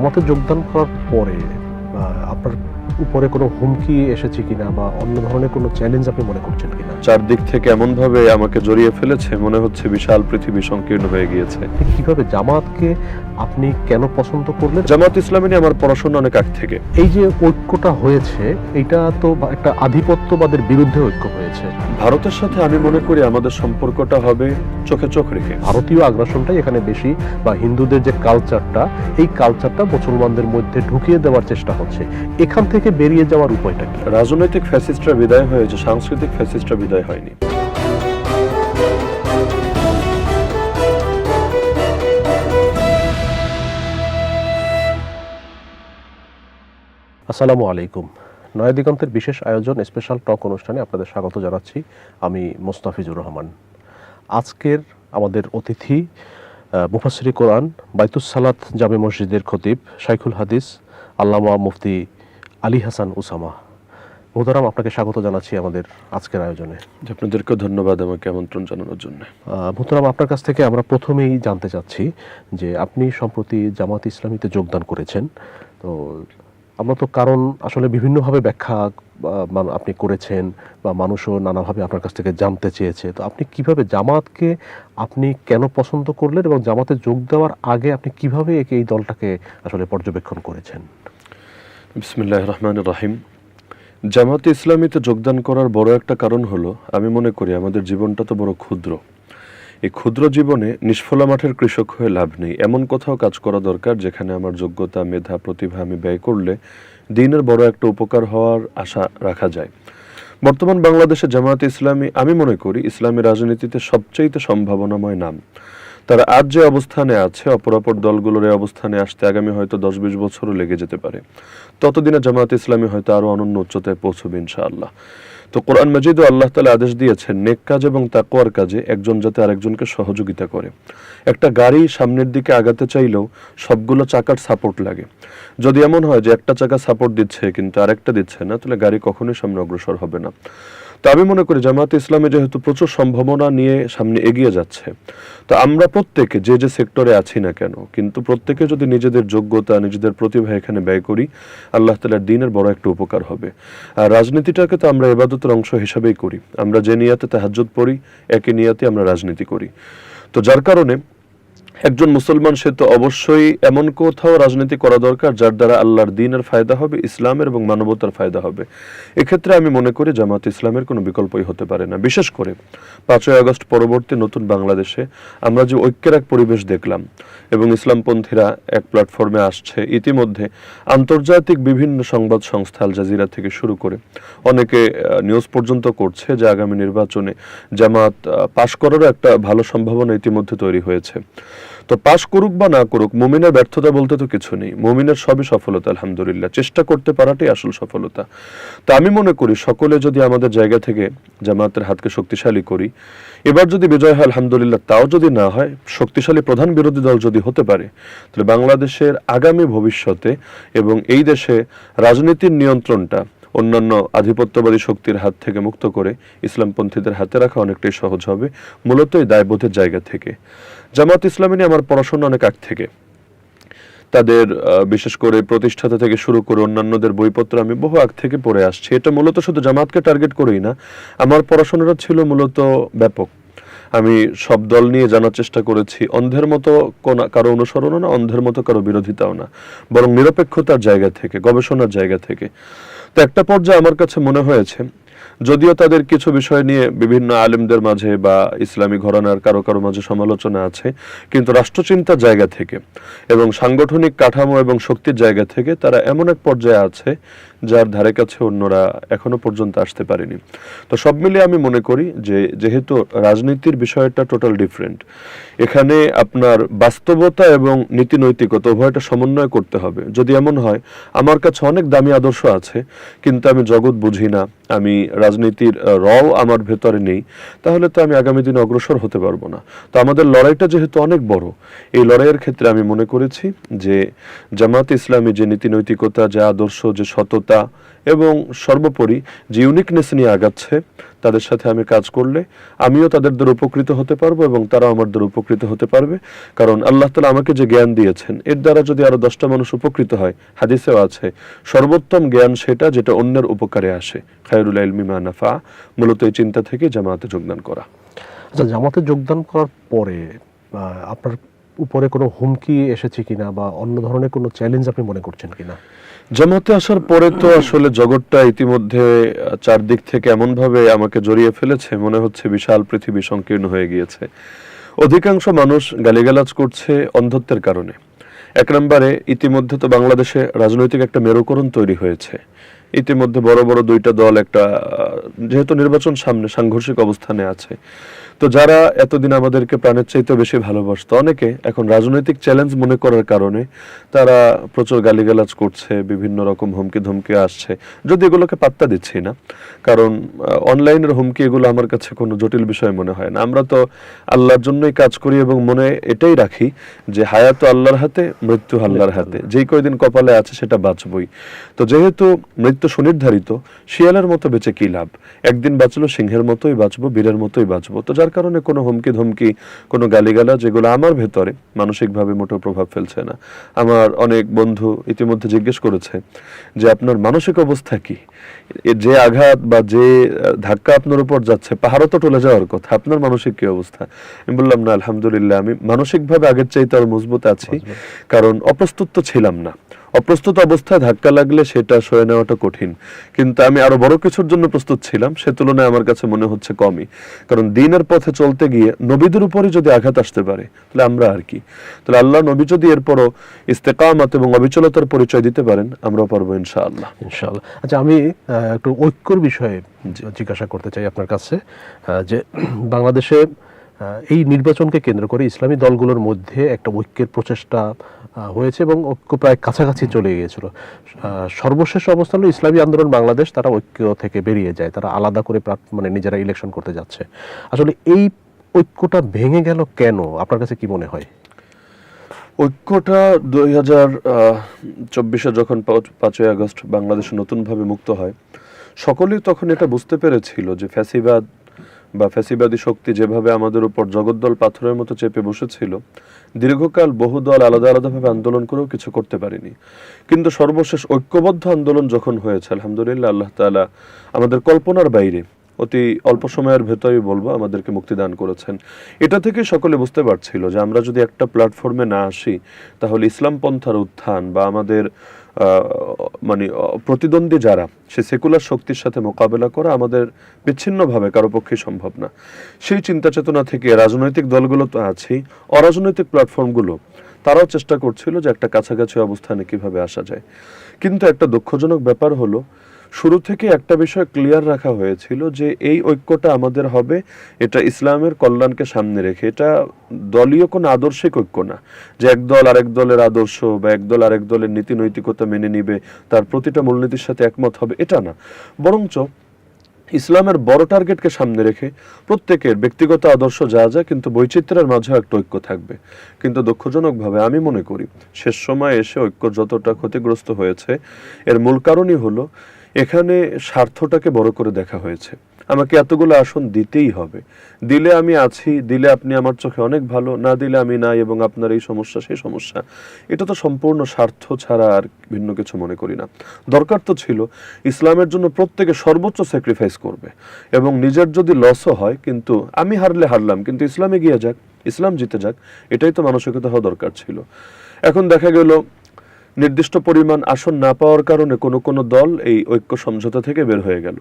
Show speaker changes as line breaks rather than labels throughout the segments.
জামাতে যোগদান করার পরে আপনার উপরে কোনো হুমকি এসেছে কিনা বা অন্য ধরনের কোনো চ্যালেঞ্জ আপনি মনে করছেন কিনা?
চারদিক থেকে এমন ভাবে আমাকে জড়িয়ে ফেলেছে, মনে হচ্ছে বিশাল পৃথিবী সংকীর্ণ হয়ে গিয়েছে।
কিভাবে জামাতকে আপনি কেন পছন্দ করলেন?
জামাত ইসলামী নিয়ে আমার পড়াশোনা অনেক আগ থেকে।
এই যে ঐক্যটা হয়েছে, এটা তো একটা আধিপত্যবাদের বিরুদ্ধে ঐক্য হয়েছে।
ভারতের সাথে আমি মনে করি আমাদের সম্পর্কটা হবে চোখে চোখ রেখে।
ভারতীয় আগ্রাসনটাই এখানে বেশি, বা হিন্দুদের যে কালচারটা, এই কালচারটা মুসলমানদের মধ্যে ঢুকিয়ে দেওয়ার চেষ্টা হচ্ছে। এখান থেকে বেরিয়ে যাওয়ার উপায়টা কি?
রাজনৈতিক ফ্যাসিস্টরা বিদায় হয়েছে, সাংস্কৃতিক ফ্যাসিস্টরা বিদায় হয়নি।
আসসালামু আলাইকুম। নয়া দিগন্তের বিশেষ আয়োজন স্পেশাল টক অনুষ্ঠানে আপনাদের স্বাগত জানাচ্ছি। আমি মোস্তাফিজুর রহমান। আজকের আমাদের অতিথি মুফাসসিরে কোরআন, বাইতুস সালাত জামে মসজিদের খতিব, শাইখুল হাদিস আল্লামা মুফতি আলী হাসান উসামা। মোহতারাম, আপনাকে স্বাগত জানাচ্ছি আমাদের আজকের আয়োজনে।
আপনাদেরকে ধন্যবাদ আমাকে আমন্ত্রণ জানানোর জন্য।
মোহতারাম, আপনার কাছ থেকে আমরা প্রথমেই জানতে চাচ্ছি যে আপনি সম্প্রতি জামাত ইসলামীতে যোগদান করেছেন। তো আমরা তো কারণ আসলে বিভিন্নভাবে ব্যাখ্যা আপনি করেছেন বা মানুষও নানাভাবে আপনার কাছ থেকে জানতে চেয়েছে। তো আপনি কিভাবে জামাতকে আপনি কেন পছন্দ করলেন এবং জামাতে যোগ দেওয়ার আগে আপনি কিভাবে এই দলটাকে আসলে পর্যবেক্ষণ করেছেন?
বিসমিল্লাহির রহমানির রহিম। জামাতে ইসলামীতে যোগদান করার বড় একটা কারণ হলো, আমি মনে করি আমাদের জীবনটা তো বড় ক্ষুদ্র। এই ক্ষুদ্র জীবনে নিষ্ফলা মাঠের কৃষক হয়ে লাভ নেই। এমন কোথাও কাজ করা দরকার যেখানে আমার যোগ্যতা, মেধা, প্রতিভা আমি ব্যয় করলে দিনের বড় একটা উপকার হওয়ার আশা রাখা যায়। বর্তমান বাংলাদেশে জামায়াতে ইসলামী আমি মনে করি ইসলামী রাজনীতিতে সবচেয়ে সম্ভাবনাময় নাম। তারা আজ যে অবস্থানে আছে, অপরাপর দলগুলোর এই অবস্থানে আসতে আগামী হয়তো 10-20 বছরও লেগে যেতে পারে। ততদিনে জামায়াতে ইসলামী হয়তো আরো অনন্য উচ্চতায় পৌঁছবে ইনশাআল্লাহ। তো কোরআন মাজিদে আল্লাহ তাআলা আদেশ দিয়েছেন নেক কাজ এবং তাকওয়ার কাজে একজন যাতে আরেকজনকে সহযোগিতা করে। একটা গাড়ি সামনের দিকে আগাতে চাইলেও সবগুলো চাকার সাপোর্ট লাগে। যদি এমন হয় যে একটা চাকা সাপোর্ট দিচ্ছে কিন্তু আরেকটা দিচ্ছে না, তাহলে গাড়ি কখনোই সামনে অগ্রসর হবে না। তো আমি মনে করি জামায়াতে ইসলামী যেহেতু প্রচুর সম্ভাবনা নিয়ে সামনে এগিয়ে যাচ্ছে, তো আমরা প্রত্যেকে যে যে সেক্টরে আছি না কেন, কিন্তু প্রত্যেকে যদি নিজেদের যোগ্যতা, নিজেদের প্রতিভা এখানে ব্যয় করি, আল্লাহ তাআলার দ্বীনের বড় একটা উপকার হবে। আর রাজনীতিটাকে তো আমরা ইবাদতের অংশ হিসাবেই করি। আমরা যে নিয়াতে তাহাজ্জুদ পড়ি, একই নিয়াতে আমরা রাজনীতি করি। তো যার কারণে একজন মুসলমান সে তো অবশ্যই এমন কোথাও রাজনীতি করা দরকার যার দ্বারা আল্লাহর দ্বীনের ফায়দা হবে, ইসলামের এবং মানবতার ফায়দা হবে। এক্ষেত্রে আমি মনে করি জামাত ইসলামের কোনো বিকল্পই হতে পারে না। বিশেষ করে 5ই আগস্ট পরবর্তী নতুন বাংলাদেশে আমরা যে ঐক্যের এক পরিবেশ দেখলাম এবং ইসলামপন্থীরা এক প্ল্যাটফর্মে আসছে, ইতিমধ্যে আন্তর্জাতিক বিভিন্ন সংবাদ সংস্থা আল জাজিরা থেকে শুরু করে অনেকে নিউজ পর্যন্ত করছে যে আগামী নির্বাচনে জামাত পাশ করারও একটা ভালো সম্ভাবনা ইতিমধ্যে তৈরি হয়েছে। তো পাশ করুক বা না করুক, মুমিনের ব্যর্থতা বলতে তো কিছু নেই। মুমিনের সবই সফলতা, আলহামদুলিল্লাহ। চেষ্টা করতে পারাটাই আসল সফলতা। তো আমি মনে করি সকলে যদি আমাদের জায়গা থেকে জামাতের হাতকে শক্তিশালী করি, এবার যদি বিজয় হয় আলহামদুলিল্লাহ, তাও যদি না হয়, শক্তিশালী প্রধান বিরোধী দল যদি হতে পারে, তাহলে বাংলাদেশের আগামী ভবিষ্যতে এবং এই দেশে রাজনীতির নিয়ন্ত্রণটা অন্যান্য আধিপত্যবাদী শক্তির হাত থেকে মুক্ত করে ইসলামপন্থীদের হাতে রাখা অনেকটাই সহজ হবে, মূলত এই দায়বোধের জায়গা থেকে। জামাত ইসলামী নিয়ে আমার পড়াশোনা অনেক আগ থেকে। তাদের বিশেষ করে প্রতিষ্ঠাতা থেকে শুরু করে অন্যান্যদের বইপত্র আমি বহু আগ থেকে পড়ে আসছি। এটা মূলত শুধু জামাতকে টার্গেট করেই না, আমার পড়াশোনাটা ছিল মূলত ব্যাপক। আমি সব দল নিয়ে জানার চেষ্টা করেছি। অন্ধের মতো কারো অনুসরণও না, অন্ধের মতো কারো বিরোধিতাও না, বরং নিরপেক্ষতার জায়গা থেকে, গবেষণার জায়গা থেকে। তো একটা পর্যায়ে আমার কাছে মনে হয়েছে, যদিও তাদের কিছু বিষয় নিয়ে বিভিন্ন আলেমদের মাঝে বা ইসলামী ঘরানার কারো কারো মাঝে সমালোচনা আছে, কিন্তু রাষ্ট্রচিন্তার জায়গা থেকে এবং সাংগঠনিক কাঠামো এবং শক্তির জায়গা থেকে তারা এমন এক পর্যায়ে আছে যার ধারে কাছে অন্যরা এখনো পর্যন্ত আসতে পারেনি। তো সব মিলিয়ে আমি মনে করি যে যেহেতু রাজনীতির বিষয়টা টোটাল ডিফারেন্ট, এখানে আপনার বাস্তবতা এবং নীতি নৈতিকতা উভয়টা সমন্বয় করতে হবে। যদি এমন হয় আমার কাছে অনেক দামি আদর্শ আছে কিন্তু আমি জগৎ বুঝি না, আমি রাজনীতির রও আমার ভেতরে নেই, তাহলে তো আমি আগামী দিনে অগ্রসর হতে পারবো না। তো আমাদের লড়াইটা যেহেতু অনেক বড়, এই লড়াইয়ের ক্ষেত্রে আমি মনে করেছি যে জামাত ইসলামী যে নীতি নৈতিকতা, যে আদর্শ, যে সততা এবং সর্বোপরি যে ইউনিকনেস নিয়ে আগাচ্ছে, তাদের সাথে আমি কাজ করলে আমিও তাদের দ্বারা উপকৃত হতে পারবো এবং তারাও আমার দ্বারা উপকৃত হতে পারবে। কারণ আল্লাহ তাআলা আমাকে যে জ্ঞান দিয়েছেন এর দ্বারা যদি আরো 10টা মানুষ উপকৃত হয়, হাদিসেও আছে সর্বোত্তম জ্ঞান সেটা যেটা অন্যের উপকারে আসে। খায়রুল ইলমি মা নাফা। মূলত এই চিন্তা থেকে জামাতে যোগদান করা।
আচ্ছা, জামাতে যোগদান করার পরে আপনার উপরে কোনো হুমকি এসেছে কিনা বা অন্য ধরনের কোনো চ্যালেঞ্জ আপনি মনে করছেন কিনা?
জামাতে আসার পরে তো আসলে জগৎটা ইতিমধ্যে চারদিক থেকে এমন ভাবে আমাকে জড়িয়ে ফেলেছে, মনে হচ্ছে বিশাল পৃথিবী সংকীর্ণ হয়ে গিয়েছে। অধিকাংশ মানুষ গালিগালাজ করছে অন্ধত্বের কারণে। এক নম্বরে ইতিমধ্যে তো বাংলাদেশে রাজনৈতিক একটা মেরুকরণ তৈরি হয়েছে। ইতিমধ্যে বড় বড় দুইটা দল একটা যেহেতু নির্বাচন সামনে, সাংঘর্ষিক অবস্থানে আছে। তো যারা এতদিন আমাদেরকে প্রাণের চাইতে বেশি ভালোবাসতো, অনেকে এখন রাজনৈতিক চ্যালেঞ্জ মনে করার কারণে তারা প্রচুর গালিগালাজ করছে, বিভিন্ন রকম হুমকি ধমকি আসছে। যদি এগুলোকে পাত্তা দিচ্ছি না, কারণ অনলাইনের হুমকি এগুলো আমার কাছে কোনো জটিল বিষয় মনে হয় না। আমরা তো আল্লাহর জন্যই কাজ করি এবং মনে এটাই রাখি যে হায়াত আল্লাহর হাতে, মৃত্যু আল্লাহর হাতে। যেই কয়দিন কপালে আছে সেটা বাঁচবই। তো যেহেতু মৃত্যু সুনির্ধারিত, শিয়ালের মতো বেঁচে কি লাভ? একদিন বাঁচলো সিংহের মতোই বাঁচবো, বীরের মতোই বাঁচবো। তো যার কারণে কোনো হুমকি ধমকি, কোনো গালিগালাজ যেগুলো আমার ভেতরে মানসিকভাবে মোটেও প্রভাব ফেলছে না। আমার অনেক বন্ধু ইতিমধ্যে জিজ্ঞেস করেছে যে আপনার মানসিক অবস্থা কি? যে আঘাত বা যে ধাক্কা আপনার উপর যাচ্ছে, পাহাড়ও তো টলে যাওয়ার কথা, আপনার মানসিক কি অবস্থা? আমি বললাম না, আলহামদুলিল্লাহ আমি মানসিকভাবে আগের চাইতে আরো মজবুত আছি, কারণ অপ্রস্তুত তো ছিলাম না। অপ্রস্তুত অবস্থায় ধাক্কা লাগলে সেটা সয়ে নেওয়াটা কঠিন, কিন্তু আমি আরো বড় কিছুর জন্য প্রস্তুত ছিলাম, সে তুলনায় আমার কাছে মনে হচ্ছে কমই। কারণ দিনের পথে চলতে গিয়ে নবীদের উপরই যদি আঘাত আসতে পারে তাহলে আমরা আর কি? তাহলে আল্লাহ নবী যদি এরপরও ইস্তেকামাত এবং অবিচলতার পরিচয় দিতে পারেন, আমরাও পারবো ইনশাআল্লাহ।
ইনশাআল্লাহ। আচ্ছা, আমি একটু ঐক্যর বিষয়ে জিজ্ঞাসা করতে চাই আপনার কাছে, যে বাংলাদেশে এই নির্বাচনকে কেন্দ্র করে ইসলামী দলগুলোর মধ্যে একটা ঐক্যের প্রচেষ্টা হয়েছে এবং ঐক্য প্রায় কাছাকাছি চলে গিয়েছিল। সর্বশেষ অবস্থান হলো ইসলামী আন্দোলন বাংলাদেশ, তারা ঐক্য থেকে বেরিয়ে যায়, তারা আলাদা করে মানে নিজেরা ইলেকশন করতে যাচ্ছে। আসলে এই ঐক্যটা ভেঙে গেল কেন, আপনার কাছে কি মনে হয়?
ঐক্যটা 2024-এ যখন 5ই আগস্ট বাংলাদেশ নতুনভাবে মুক্ত হয়, সকলেই তখন এটা বুঝতে পেরেছিল যে ফ্যাসিবাদ বা ফ্যাসিবাদী শক্তি যেভাবে আমাদের উপর জগদ্দল পাথরের মতো চেপে বসেছিল, দীর্ঘকাল বহু দল আলাদা আলাদাভাবে আন্দোলন করেও কিছু করতে পারেনি। কিন্তু সর্বশেষ ঐক্যবদ্ধ আন্দোলন যখন হয়েছে, আলহামদুলিল্লাহ আল্লাহ তাআলা আমাদের কল্পনার বাইরে অতি অল্প সময়ের ভেতরেই বলবো আমাদেরকে মুক্তি দান করেছেন। এটা থেকে সকলে বুঝতে পারছিল যে আমরা যদি একটা প্ল্যাটফর্মে না আসি, তাহলে ইসলাম পন্থার উত্থান বা আমাদের মানে প্রতিদ্বন্দ্বী যারা, সে সেকুলার শক্তির সাথে মোকাবেলা করা আমাদের বিচ্ছিন্নভাবে কারো পক্ষে সম্ভব না। সেই চিন্তা চেতনা থেকে রাজনৈতিক দলগুলো তো আছেই, অরাজনৈতিক প্ল্যাটফর্মগুলো তারাও চেষ্টা করছিল যে একটা কাছাকাছি অবস্থানে কিভাবে আসা যায়। কিন্তু একটা দুঃখজনক ব্যাপার হলো, শুরু থেকে একটা বিষয় ক্লিয়ার রাখা হয়েছিল যে এই ঐক্যটা আমাদের হবে, এটা ইসলামের কল্যাণকে সামনে রেখে। এটা দলীয় কোনো আদর্শিক ঐক্য না যে এক দল আরেক দলের আদর্শ বা এক দল আরেক দলের নীতি নৈতিকতা মেনে নিবে, তার প্রতিটা মূলনীতির সাথে একমত হবে, এটা না। বরঞ্চ ইসলামের বড় টার্গেটকে সামনে রেখে প্রত্যেকের ব্যক্তিগত আদর্শ যা যা, কিন্তু বৈচিত্র্যের মাঝেও একটা ঐক্য থাকবে। কিন্তু দুঃখজনকভাবে আমি মনে করি শেষ সময় এসে ঐক্য যতটা ক্ষতিগ্রস্ত হয়েছে, এর মূল কারণই হলো এখানে স্বার্থটাকে বড় করে দেখা হয়েছে। আমাকে এতগুলো আসন দিতেই হবে, দিলে আমি আছি, দিলে আপনি আমার চোখে অনেক ভালো, না দিলে আমি নাই, এবং আপনার এই সমস্যা সেই সমস্যা। এটা তো সম্পূর্ণ স্বার্থ ছাড়া আর ভিন্ন কিছু মনে করি না। দরকার তো ছিল ইসলামের জন্য প্রত্যেকে সর্বোচ্চ স্যাক্রিফাইস করবে, এবং নিজের যদি লসও হয়, কিন্তু আমি হারলে হারলাম, কিন্তু ইসলামে গিয়ে যাক, ইসলাম জিতে যাক, এটাই তো মানসিকতা হওয়া দরকার ছিল। এখন দেখা গেল নির্দিষ্ট পরিমাণ আসন না পাওয়ার কারণে কোনো কোনো দল এই ঐক্য সমঝোতা থেকে বের হয়ে গেল।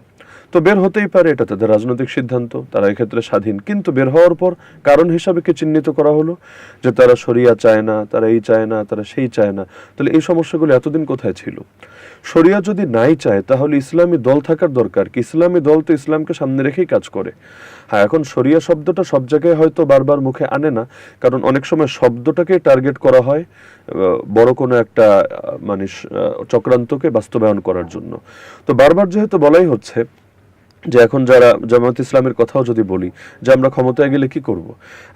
তো বের হতেই পারে, এটা তাদের রাজনৈতিক সিদ্ধান্ত, তারা এক্ষেত্রে স্বাধীন। কিন্তু বের হওয়ার পর কারণ হিসাবে কি চিহ্নিত করা হলো যে তারা শরিয়া চায় না, তারা এই চায় না, তারা সেই চায় না। তাহলে এই সমস্যাগুলো এতদিন কোথায় ছিল? শরিয়া যদি নাই চায়, তাহলে ইসলামী দল থাকার দরকার কি? ইসলামী দল তো ইসলামকে সামনে রেখেই কাজ করে। হ্যাঁ, এখন শরিয়া শব্দটা সব জায়গায় হয়তো বারবার মুখে আনে না, কারণ অনেক সময় শব্দটাকে টার্গেট করা হয় বড় কোনো একটা মানে চক্রান্তকে বাস্তবায়ন করার জন্য। তো বারবার যেহেতু বলাই হচ্ছে যে এখন যারা জামায়াত ইসলামের কথাও যদি বলি যে আমরা ক্ষমতায় গেলে কি করব,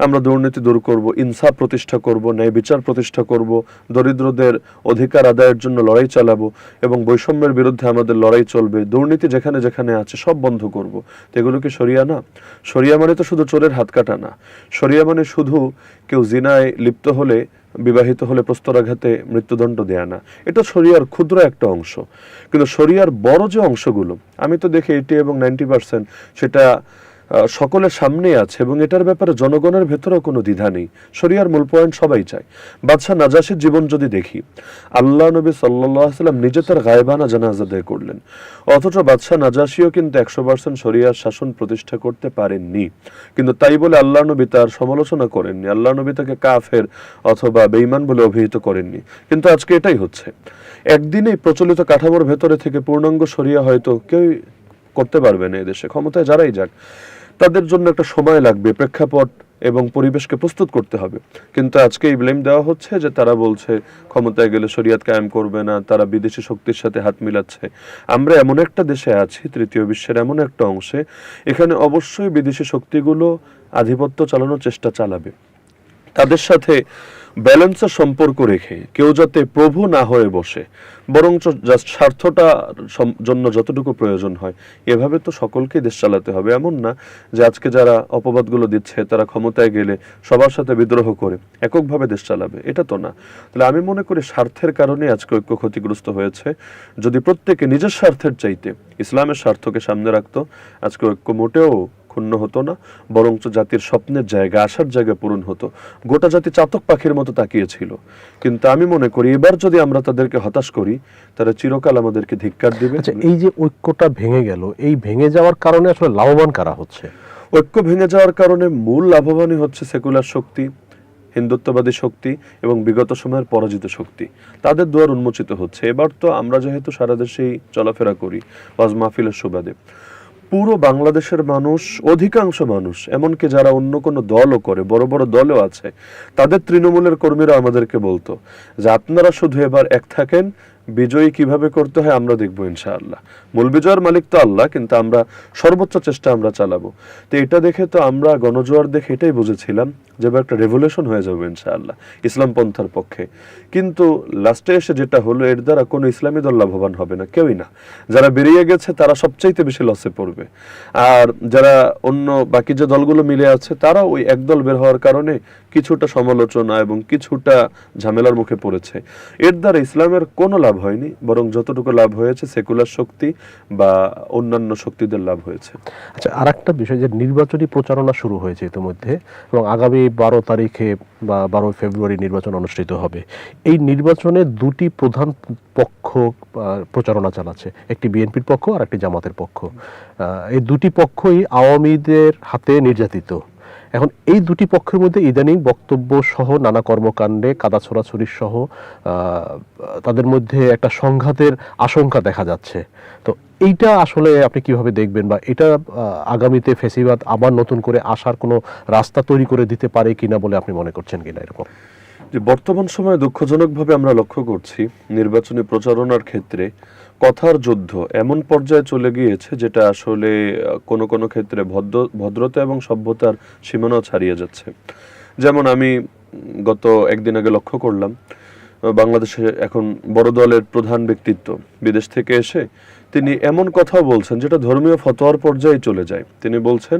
আমরা দুর্নীতি দূর করব, ইনসাফ প্রতিষ্ঠা করব, ন্যায় বিচার প্রতিষ্ঠা করব, দরিদ্রদের অধিকার আদায়ের জন্য লড়াই চালাবো এবং বৈষম্যের বিরুদ্ধে আমাদের লড়াই চলবে, দুর্নীতি যেখানে যেখানে আছে সব বন্ধ করব। তো এগুলো কি শরিয়া না? শরিয়া মানে তো শুধু চোরের হাত কাটা না। শরিয়া মানে শুধু কেউ জিনায় লিপ্ত হলে, বিবাহিত হলে প্রস্তরাঘাতে মৃত্যুদণ্ড দেয়া না। এটা শরিয়ার ক্ষুদ্র একটা অংশ। কিন্তু শরিয়ার বড় যে অংশগুলো আমি তো দেখি 80 এবং 90% সেটা সকলের সামনে আছে এবং এটার ব্যাপারে জনগণের ভেতরেও কোনো দ্বিধা নেই। শরিয়ার মূল পয়েন্ট সবাই চায়। বাদশাহ নাজাশির জীবন যদি দেখি, আল্লাহ নবী সাল্লাল্লাহু আলাইহি সাল্লাম নিজে তার গায়বানা জানাজা আদায় করলেন, অথচ বাদশাহ নাজাশিও কিন্তু 100% শরিয়ার শাসন প্রতিষ্ঠা করতে পারেননি। কিন্তু তাই বলে আল্লাহ নবী তার সমালোচনা করেননি, আল্লাহ নবী তাকে কাফের অথবা বেঈমান বলে অভিহিত করেননি। কিন্তু আজকে এটাই হচ্ছে। একদিনেই প্রচলিত কাঠামোর ভেতরে থেকে পূর্ণাঙ্গ শরিয়া হয়তো কেউ করতে পারবে না এদেশে, ক্ষমতায় যারাই যাক। তাদের জন্য একটা সময় লাগবে, প্রেক্ষাপট এবং পরিবেশকে প্রস্তুত করতে হবে। কিন্তু আজকে এই ব্লেম দেওয়া হচ্ছে যে তারা বলছে ক্ষমতায় গেলে শরিয়াত কায়েম করবে না, তারা বিদেশি শক্তির সাথে হাত মিলাচ্ছে। আমরা এমন একটা দেশে আছি, তৃতীয় বিশ্বের এমন একটা অংশে, এখানে অবশ্যই বিদেশি শক্তিগুলো আধিপত্য চালানোর চেষ্টা চালাবে। তাদের সাথে ব্যালেন্সের সম্পর্ক রেখে কেউ যাতে প্রভু না হয়ে বসে, বরঞ্চ জাস্ট স্বার্থটা জন্য যতটুকু প্রয়োজন হয়, এভাবে তো সকলকে দেশ চালাতে হবে। এমন না যে আজকে যারা অপবাদগুলো দিচ্ছে তারা ক্ষমতায় গেলে সবার সাথে বিদ্রোহ করে এককভাবে দেশ চালাবে, এটা তো না। তাহলে আমি মনে করি স্বার্থের কারণে আজকে ঐক্য ক্ষতিগ্রস্ত হয়েছে। যদি প্রত্যেকে নিজের স্বার্থের চাইতে ইসলামের স্বার্থকে সামনে রাখতো, আজকে ঐক্য মোটেও ক্ষুণ্ণ হতো না, বরঞ্চ জাতির স্বপ্নের জায়গা, আশার জায়গা পূরণ হতো। গোটা জাতি চাতক পাখির মতো তাকিয়েছিল। কিন্তু আমি মনে করি এবার যদি আমরা তাদেরকে হতাশ করি, তারা চিরকাল আমাদেরকে ধিক্কার দিবে।
আচ্ছা, এই যে ঐক্যটা ভেঙে গেল, এই ভেঙে যাওয়ার কারণে আসলে লাভবান কারা হচ্ছে?
ঐক্য ভেঙে যাওয়ার কারণে মূল লাভবানই হচ্ছে সেকুলার শক্তি, হিন্দুত্ববাদী শক্তি এবং বিগত সময়ের পরাজিত শক্তি। তাদের দুয়ার উন্মোচিত হচ্ছে। এবার তো আমরা যেহেতু সারা দেশেই চলাফেরা করি ওয়াজ মাহফিলের সুবাদে, পুরো বাংলাদেশের মানুষ, অধিকাংশ মানুষ, এমনকি যারা অন্য কোনো দলও করে, বড় বড় দলও আছে, তাদের তৃণমূলের কর্মীরা আমাদেরকে বলতো যে আপনারা শুধু এবার এক থাকেন, বিজয়ী কিভাবে করতে হয় আমরা দেখবো ইনশাআল্লাহ। মূল বিজয়ের মালিক তো আল্লাহ, কিন্তু আমরা সর্বোচ্চ চেষ্টা আমরা চালাবো। তো এটা দেখে তো আমরা গণজোয়ার দেখে এটাই বুঝেছিলাম যে এবার একটা রেভলিউশন হয়ে যাবে ইনশাআল্লাহ ইসলাম পন্থার পক্ষে। কিন্তু লাস্টে এসে যেটা হলো, এর দ্বারা কোনো ইসলামী দল লাভবান হবে না, কেউই না। যারা বেরিয়ে গেছে তারা সবচাইতে বেশি লসে পড়বে। আর যারা অন্য বাকি যে দলগুলো মিলে আছে, তারা ওই একদল বের হওয়ার কারণে কিছুটা সমালোচনা এবং কিছুটা ঝামেলার মুখে পড়েছে। এর দ্বারা ইসলামের কোনো লাভ হয়নি, বরং যতটুকু লাভ হয়েছে সেকুলার শক্তি বা অন্যান্য শক্তিদের লাভ হয়েছে।
আচ্ছা, আর একটা বিষয়, যে নির্বাচনী প্রচারণা শুরু হয়েছে ইতিমধ্যে এবং আগামী 12 তারিখে বা 12 ফেব্রুয়ারি নির্বাচন অনুষ্ঠিত হবে। এই নির্বাচনে দুটি প্রধান পক্ষ প্রচারণা চালাচ্ছে, একটি বিএনপির পক্ষ আর একটি জামাতের পক্ষ। এই দুটি পক্ষই আওয়ামীদের হাতে নির্যাতিত। এখন এই দুটি পক্ষের মধ্যে ইদানিং বক্তব্য সহ নানা কর্মকাণ্ডে কাদা ছোড়াছুড়ি সহ তাদের মধ্যে একটা সংঘাতের আশঙ্কা দেখা যাচ্ছে। তো এইটা আসলে আপনি কিভাবে দেখবেন, বা এটা আগামীতে ফ্যাসিবাদ আবার নতুন করে আসার কোনো রাস্তা তৈরি করে দিতে পারে কিনা বলে আপনি মনে করছেন কিনা? এরকম
যে বর্তমান সময়ে দুঃখজনকভাবে আমরা লক্ষ্য করছি নির্বাচনী প্রচারণার ক্ষেত্রে কথার যুদ্ধ এমন পর্যায়ে চলে গিয়েছে যেটা আসলে কোনো কোনো ক্ষেত্রে ভদ্রতা এবং সভ্যতার সীমানাও ছাড়িয়ে যাচ্ছে। যেমন আমি গত একদিন আগে লক্ষ্য করলাম, বাংলাদেশে এখন বড় দলের প্রধান ব্যক্তিত্ব বিদেশ থেকে এসে তিনি এমন কথাও বলছেন যেটা ধর্মীয় ফতোয়ার পর্যায়ে চলে যায়। তিনি বলছেন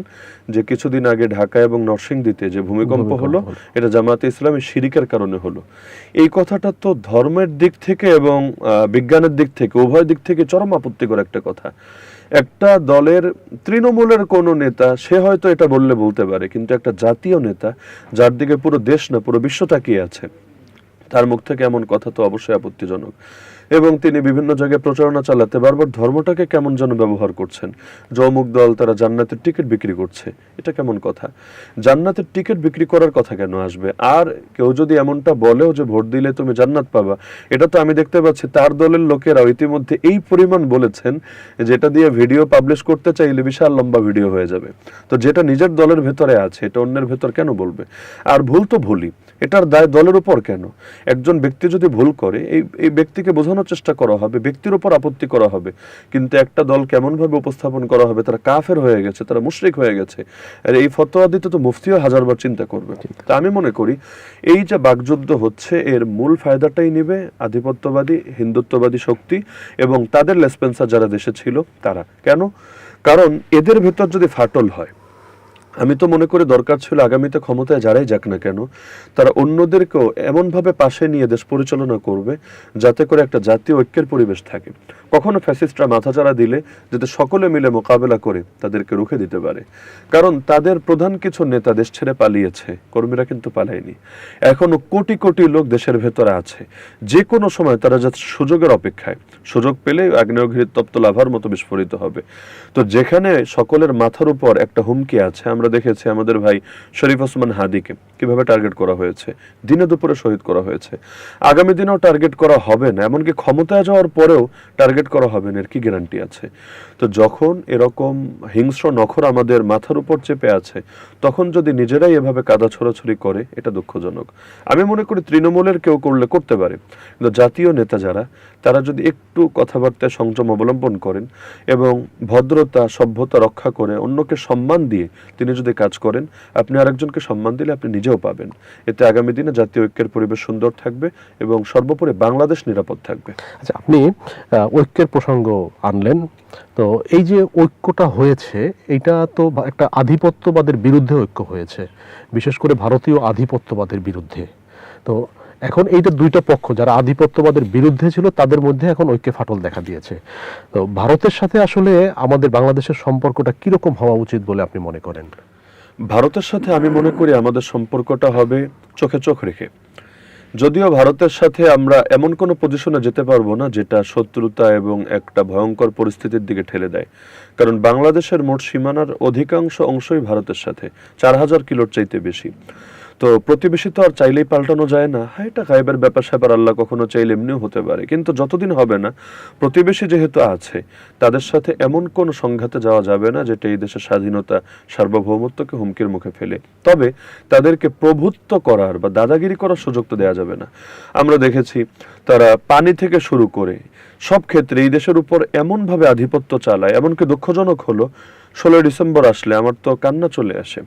যে কিছুদিন আগে ঢাকা এবং নরসিংদীতে যে ভূমিকম্প হলো, এটা জামায়াতে ইসলামী শিরিকের কারণে হলো। এই কথাটা তো ধর্মের দিক থেকে এবং বিজ্ঞানের দিক থেকে, উভয় দিক থেকে চরম আপত্তিকর একটা কথা। একটা দলের তৃণমূলের কোনো নেতা সে হয়তো এটা বলতে পারে, কিন্তু একটা জাতীয় নেতা যার দিকে পুরো দেশ না পুরো বিশ্ব তাকিয়ে আছে, তার মুখ থেকে এমন কথা তো অবশ্যই আপত্তিজনক। এবং তিনি বিভিন্ন জায়গায় প্রচারণা চালাতে বারবার ধর্মটাকে কেমন যেন ব্যবহার করছেন। অমুক দল তারা জান্নাতের টিকিট বিক্রি করছে, এটা কেমন কথা? জান্নাতের টিকিট বিক্রি করার কথা কেন আসবে? আর কেউ যদি এমনটা বলেও যে ভোট দিলে তুমি জান্নাত পাবা, এটা তো আমি দেখতে পাচ্ছি তার দলের লোকেরাও ইতিমধ্যে এই পরিমাণ বলেছেন যেটা দিয়ে ভিডিও পাবলিশ করতে চাইলে বিশাল লম্বা ভিডিও হয়ে যাবে। তো যেটা নিজের দলের ভেতরে আছে এটা অন্যের ভেতর কেন বলবে? আর ভুল তো ভুলই, এটার দায় দলের উপর কেন? একজন ব্যক্তি যদি ভুল করে এই ব্যক্তিকে বোঝানোর চেষ্টা করা হবে, ব্যক্তির উপর আপত্তি করা হবে, কিন্তু একটা দল কেমন ভাবে উপস্থাপন করা হবে তারা কাফের হয়ে গেছে, তারা মুশরিক হয়ে গেছে, আর এই ফতোয়া দিতে তো মুফতিও হাজারবার চিন্তা করবে। তা আমি মনে করি এই যে বাকযুদ্ধ হচ্ছে এর মূল ফায়দাটাই নেবে আধিপত্যবাদী হিন্দুত্ববাদী শক্তি এবং তাদের লেসপেন্সার যারা দেশে ছিল তারা। কেন? কারণ এদের ভেতর যদি ফাটল হয়, আমি তো মনে করি দরকার ছিল আগামীতে ক্ষমতায় যারাই যাক না কেন তারা অন্যদেরকেও এমনভাবে পাশে নিয়ে দেশ পরিচালনা করবে যাতে করে একটা জাতীয় ঐক্যের পরিবেশ থাকে। কখনো ফ্যাসিস্টরা মাথাচাড়া দিলে যাতে সকলে মিলে মোকাবেলা করে তাদেরকে রুখে দিতে পারে। কারণ তাদের প্রধান কিছু নেতা দেশ ছেড়ে পালিয়েছে, কর্মীরা কিন্তু পালায়নি। এখনো কোটি কোটি লোক দেশের ভেতরে আছে, যে কোনো সময় তারা যাতে সুযোগের অপেক্ষায়, সুযোগ পেলে আগ্নেয়গিরির তপ্ত লাভার মতো বিস্ফোরিত হবে। তো যেখানে সকলের মাথার উপর একটা হুমকি আছে, আমরা দেখেছি আমাদের ভাই শরীফ ওসমান হাদিকে কিভাবে টার্গেট করা হয়েছে, দিনে দুপুরে শহীদ করা হয়েছে। আগামী দিনেও টার্গেট করা হবে না, এমনকি ক্ষমতায় যাওয়ার পরেও টার্গেট করা হবে না, এর কি গ্যারান্টি আছে? তো যখন এরকম হিংস্র নখর আমাদের মাথার উপর চেপে আছে, তখন যদি নিজেরাই এভাবে কাদা ছোড়াছড়ি করে, এটা দুঃখজনক। আমি মনে করি তৃণমূলের কেউ করলে করতে পারে, কিন্তু জাতীয় নেতা যারা, তারা যদি একটু কথাবার্তায় সংযম অবলম্বন করেন এবং ভদ্রতা সভ্যতা রক্ষা করে অন্যকে সম্মান দিয়ে তিনি যদি কাজ করেন, আপনি আরেকজনকে সম্মান দিলে আপনি নিজেও পাবেন। এতে আগামী দিনে জাতীয় ঐক্যের পরিবেশ সুন্দর থাকবে এবং সর্বোপরি বাংলাদেশ নিরাপদ থাকবে।
আচ্ছা, আপনি ঐক্যের প্রসঙ্গ আনলেন, তো এই যে ঐক্যটা হয়েছে এটা তো একটা আধিপত্যবাদের বিরুদ্ধে ঐক্য হয়েছে, বিশেষ করে ভারতীয় আধিপত্যবাদের বিরুদ্ধে। তো এখন এইটা দুইটা পক্ষ যারা আধিপত্যবাদের বিরুদ্ধে ছিল তাদের মধ্যে এখন ঐক্যে ফাটল দেখা দিয়েছে। তো ভারতের সাথে আসলে আমাদের বাংলাদেশের সম্পর্কটা কিরকম হওয়া উচিত বলে আপনি মনে করেন?
ভারতের সাথে আমি মনে করি আমাদের সম্পর্কটা হবে চোখে চোখ রেখে। যদিও ভারতের সাথে আমরা এমন কোনো পজিশনে যেতে পারবো না যেটা শত্রুতা এবং একটা ভয়ঙ্কর পরিস্থিতির দিকে ঠেলে দেয়, কারণ বাংলাদেশের মোট সীমানার অধিকাংশ অংশই ভারতের সাথে, 4000 কিলোর চাইতে বেশি। তো প্রতিবেশী তো আর চাইলেই পাল্টানো যায় না। হ্যাঁ, এটা গায়েবের ব্যাপার স্যাপার, আল্লাহ কখনো চাইলে এমনিও হতে পারে, কিন্তু যতদিন হবে না, প্রতিবেশী যেহেতু আছে তাদের সাথে এমন কোনো সংঘাতে যাওয়া যাবে না যেটা এই দেশের স্বাধীনতা সার্বভৌমত্বকে হুমকির মুখে ফেলে। তবে তাদেরকে প্রভুত্ব করার বা দাদাগিরি করার সুযোগ তো দেওয়া যাবে না। আমরা দেখেছি তারা পানি থেকে শুরু করে সব ক্ষেত্রে এই দেশের উপর এমনভাবে আধিপত্য চালায়, এমনকি দুঃখজনক হলো 16 ডিসেম্বর আসলে আমার তো কান্না চলে আসে।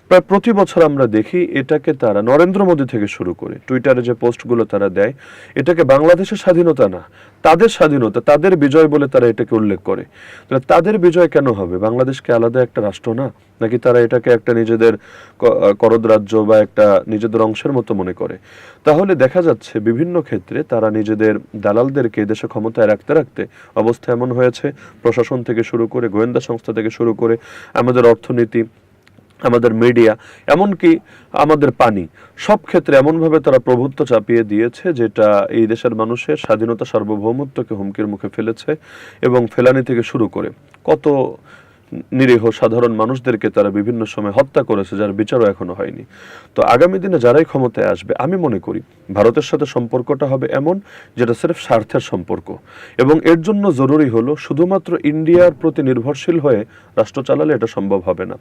প্রায় প্রতি বছর আমরা দেখি এটাকে তারা নরেন্দ্র মোদী থেকে শুরু করে টুইটারে যে পোস্টগুলো তারা দেয়, এটাকে বাংলাদেশের স্বাধীনতা না, তাদের স্বাধীনতা, তাদের বিজয় বলে তারা এটাকে উল্লেখ করে। তাহলে তাদের বিজয় কেন হবে? বাংলাদেশকে আলাদা একটা রাষ্ট্র না, নাকি তারা এটাকে একটা নিজেদের করদ রাজ্য বা একটা নিজেদের অংশের মতো মনে করে? তাহলে দেখা যাচ্ছে বিভিন্ন ক্ষেত্রে তারা নিজেদের দালালদেরকে দেশে ক্ষমতায় রাখতে রাখতে অবস্থা এমন হয়েছে, প্রশাসন থেকে শুরু করে গোয়েন্দা সংস্থা থেকে শুরু করে আমাদের অর্থনীতি, আমাদের মিডিয়া, এমনকি আমাদের পানি, সব ক্ষেত্রে এমনভাবে তারা প্রভুত্ব চাপিয়ে দিয়েছে যেটা এই দেশের মানুষের স্বাধীনতা সার্বভৌমত্বকে হুমকির মুখে ফেলেছে এবং ফেলানি থেকে শুরু করে কত নিরীহ সাধারণ মানুষদেরকে তারা বিভিন্ন সময় হত্যা করেছে, যার বিচারও এখনো হয়নি। তো আগামী দিনে যারাই ক্ষমতায় আসবে, আমি মনে করি ভারতের সাথে সম্পর্কটা হবে এমন যেটা সির্ফ স্বার্থের সম্পর্ক, এবং এর জন্য জরুরি হলো শুধুমাত্র ইন্ডিয়ার প্রতি নির্ভরশীল হয়ে রাষ্ট্র চালালে এটা সম্ভব হবে না,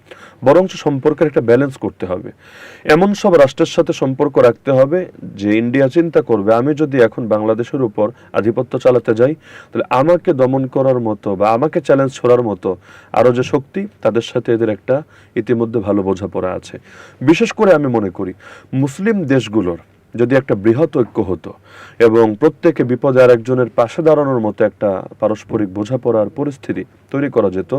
বরঞ্চ সম্পর্কের একটা ব্যালেন্স করতে হবে। এমন সব রাষ্ট্রের সাথে সম্পর্ক রাখতে হবে যে ইন্ডিয়া চিন্তা করবে আমি যদি এখন বাংলাদেশের উপর আধিপত্য চালাতে যাই, তাহলে আমাকে দমন করার মতো বা আমাকে চ্যালেঞ্জ ছোড়ার মতো আরো যে শক্তি, তাদের সাথে এদের একটা ইতিমধ্যে ভালো বোঝাপড়া আছে। বিশেষ করে আমি মনে করি মুসলিম দেশগুলোর যদি একটা বৃহৎ ঐক্য হতো এবং প্রত্যেকে বিপদে আর একজনের পাশে দাঁড়ানোর মতো একটা পারস্পরিক বোঝাপড়ার পরিস্থিতি তৈরি করা যেত,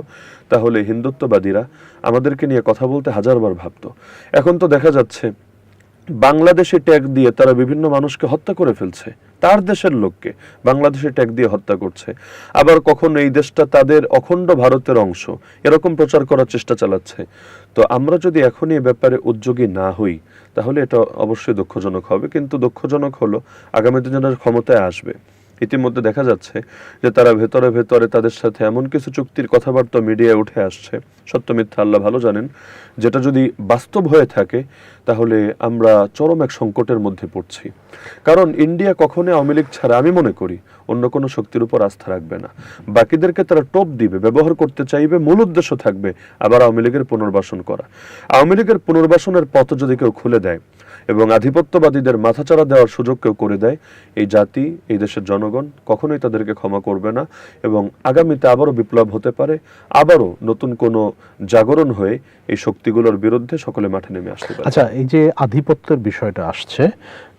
তাহলে হিন্দুত্ববাদীরা আমাদেরকে নিয়ে কথা বলতে হাজারবার ভাবতো। এখন তো দেখা যাচ্ছে বাংলাদেশে ট্যাগ দিয়ে তারা বিভিন্ন মানুষকে হত্যা করে ফেলছে, তার দেশের লোককে বাংলাদেশে ট্যাগ দিয়ে হত্যা করছে, আবার কখনো এই দেশটা তাদের অখণ্ড ভারতের অংশ এরকম প্রচার করার চেষ্টা চালাচ্ছে। তো আমরা যদি এখনই এ ব্যাপারে উদ্যোগী না হই, তাহলে এটা অবশ্যই দুঃখজনক হবে। কিন্তু দুঃখজনক হলো আগামী দিনে যারা ক্ষমতায় আসবে, ইতিমধ্যে দেখা যাচ্ছে যে তারা ভেতরে ভেতরে তাদের সাথে এমন কিছু চুক্তির কথাবার্তা মিডিয়ায় উঠে আসছে, সত্য মিথ্যা আল্লাহ ভালো জানেন, যেটা যদি বাস্তব হয়ে থাকে তাহলে আমরা চরম এক সংকটের মধ্যে পড়ছি। কারণ ইন্ডিয়া কখনো আওয়ামী লীগ ছাড়া আমি মনে করি অন্য কোনো শক্তির উপর আস্থা রাখবে না। বাকিদেরকে তারা টোপ দিবে, ব্যবহার করতে চাইবে, মূল উদ্দেশ্য থাকবে আবার আওয়ামী লীগের পুনর্বাসন করা। আওয়ামী লীগের পুনর্বাসনের পথ যদি কেউ খুলে দেয় এবং আধিপত্যবাদীদের মাথাচাড়া দেওয়ার সুযোগ কেউ করে দেয়, এই জাতি, এই দেশের জনগণ কখনোই তাদেরকে ক্ষমা করবে না এবং আগামীতে আবারও বিপ্লব হতে পারে, আবারও নতুন কোনো জাগরণ হয়ে এই শক্তিগুলোর বিরুদ্ধে সকলে মাঠে নেমে আসতে পারে।
আচ্ছা, এই যে আধিপত্যের বিষয়টা আসছে,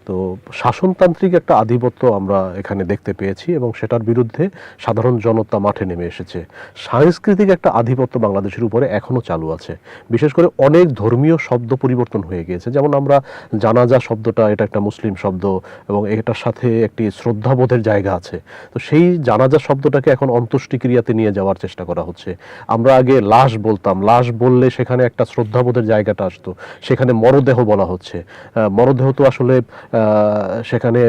তো শাসনতান্ত্রিক একটা আধিপত্য আমরা এখানে দেখতে পেয়েছি এবং সেটার বিরুদ্ধে সাধারণ জনতা মাঠে নেমে এসেছে। সাংস্কৃতিক একটা আধিপত্য বাংলাদেশের উপরে এখনো চালু আছে, বিশেষ করে অনেক ধর্মীয় শব্দ পরিবর্তন হয়ে গিয়েছে। যেমন আমরা জানাজা শব্দটা, এটা একটা মুসলিম শব্দ এবং এটার সাথে একটি শ্রদ্ধাবোধের জায়গা আছে। তো সেই জানাজা শব্দটাকে এখন অন্ত্যেষ্টিক্রিয়াতে নিয়ে যাওয়ার চেষ্টা করা হচ্ছে। আমরা আগে লাশ বলতাম, লাশ বললে সেখানে একটা শ্রদ্ধাবোধের জায়গাটা আসতো, সেখানে মরদেহ বলা হচ্ছে। মরদেহ তো আসলে সেখানে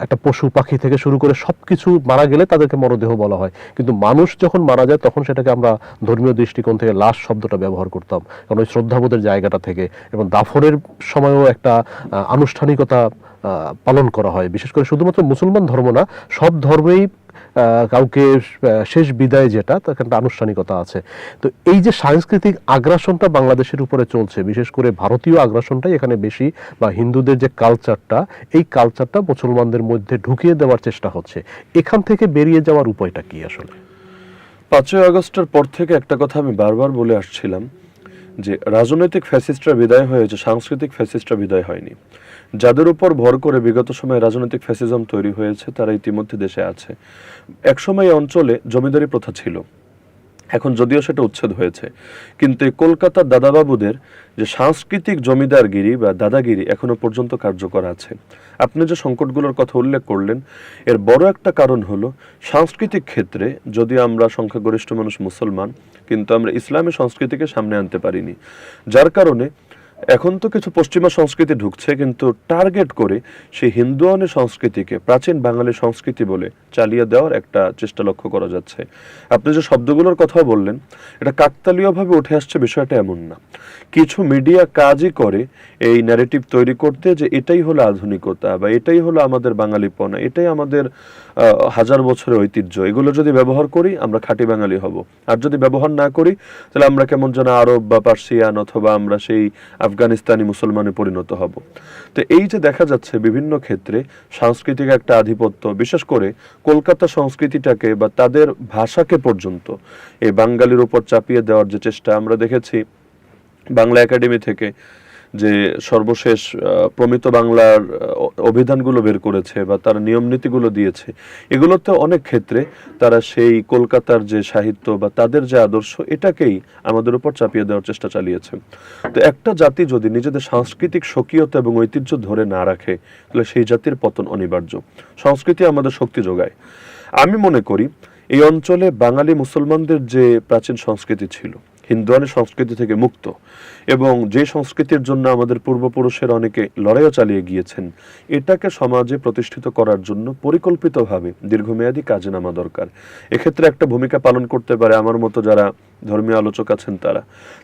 একটা পশু পাখি থেকে শুরু করে সবকিছু মারা গেলে তাদেরকে মরদেহ বলা হয়, কিন্তু মানুষ যখন মারা যায় তখন সেটাকে আমরা ধর্মীয় দৃষ্টিকোণ থেকে লাশ শব্দটা ব্যবহার করতাম, কারণ ওই শ্রদ্ধাবোধের জায়গাটা থেকে। এবং দাফনের সময়ও একটা আনুষ্ঠানিকতা পালন করা হয়, বিশেষ করে শুধুমাত্র মুসলমান ধর্ম না, সব ধর্মেই কাউকে শেষ বিদায় যেটা, তার একটা আনুষ্ঠানিকতা আছে। তো এই যে সাংস্কৃতিক আগ্রাসনটা বাংলাদেশের উপরে চলছে, বিশেষ করে ভারতীয় আগ্রাসনটাই এখানে বেশি, বা হিন্দুদের যে কালচারটা, এই কালচারটা মুসলমানদের মধ্যে ঢুকিয়ে দেওয়ার চেষ্টা হচ্ছে। এখান থেকে বেরিয়ে যাওয়ার উপায়টা কি আসলে?
5ই আগস্টের পর থেকে একটা কথা আমি বারবার বলে আসছিলাম যে রাজনৈতিক ফ্যাসিস্টরা বিদায় হয়েছে, সাংস্কৃতিক ফ্যাসিস্টরা বিদায় হয়নি। যাদের উপর ভর করে বিগত সময়ে রাজনৈতিক ফ্যাসিজম তৈরি হয়েছে তারা ইতিমধ্যে দেশে আছে। একসময় এই অঞ্চলে জমিদারি প্রথা ছিল, এখন যদিও সেটা উচ্ছেদ হয়েছে, কিন্তু এই কলকাতার দাদাবাবুদের যে সাংস্কৃতিক জমিদারগিরি বা দাদাগিরি এখনো পর্যন্ত কার্যকর আছে। আপনি যে সংকটগুলোর কথা উল্লেখ করলেন, এর বড় একটা কারণ হলো সাংস্কৃতিক ক্ষেত্রে যদি আমরা সংখ্যাগরিষ্ঠ মানুষ মুসলমান, কিন্তু আমরা ইসলামী সংস্কৃতিকে সামনে আনতে পারিনি, যার কারণে এখন তো কিছু পশ্চিমা সংস্কৃতি ঢুকছে, কিন্তু টার্গেট করে সেই হিন্দুয়ানি সংস্কৃতিকে প্রাচীন বাঙালি সংস্কৃতি বলে চালিয়ে দেওয়ার একটা চেষ্টা লক্ষ্য করা যাচ্ছে। আপনি যে শব্দগুলোর কথা বললেন, এটা কাকতালীয়ভাবে উঠে আসছে বিষয়টা এমন না। কিছু মিডিয়া কাজই করে এই ন্যারেটিভ তৈরি করতে যে এটাই হলো আধুনিকতা বা এটাই হলো আমাদের বাঙালিপনা, এটাই আমাদের হাজার বছরের ঐতিহ্য। এগুলো যদি ব্যবহার করি আমরা খাঁটি বাঙালি হব, আর যদি ব্যবহার না করি তাহলে আমরা কেমন যেন আরব বা পার্সিয়ান অথবা আমরা সেই আফগানিস্তানি মুসলমানে পরিণত হব। তো এই যে দেখা যাচ্ছে বিভিন্ন ক্ষেত্রে সাংস্কৃতিক একটা আধিপত্য, বিশেষ করে কলকাতা সংস্কৃতিটাকে বা তাদের ভাষাকে পর্যন্ত এই বাঙালির উপর চাপিয়ে দেওয়ার যে চেষ্টা আমরা দেখেছি। বাংলা একাডেমি থেকে যে সর্বশেষ প্রমিত বাংলার অভিধানগুলো বের করেছে বা তারা নিয়ম নীতিগুলো দিয়েছে, এগুলোতে অনেক ক্ষেত্রে তারা সেই কলকাতার যে সাহিত্য বা তাদের যে আদর্শ, এটাকেই আমাদের উপর চাপিয়ে দেওয়ার চেষ্টা চালিয়েছে। তো একটা জাতি যদি নিজেদের সাংস্কৃতিক স্বকীয়তা এবং ঐতিহ্য ধরে না রাখে, তাহলে সেই জাতির পতন অনিবার্য। সংস্কৃতি আমাদের শক্তি যোগায়। আমি মনে করি এই অঞ্চলে বাঙালি মুসলমানদের যে প্রাচীন সংস্কৃতি ছিল, হিন্দুয়ানি সংস্কৃতি থেকে মুক্ত, এবং যে সংস্কৃতির জন্য আমাদের পূর্বপুরুষের অনেকে লড়াইও চালিয়ে গিয়েছেন, এটাকে সমাজে প্রতিষ্ঠিত করার জন্য পরিকল্পিতভাবে দীর্ঘমেয়াদী কাজে নামা দরকার। এক্ষেত্রে একটা ভূমিকা পালন করতে পারে আমার মতো যারা ধর্মীয় আলোচক আছেন,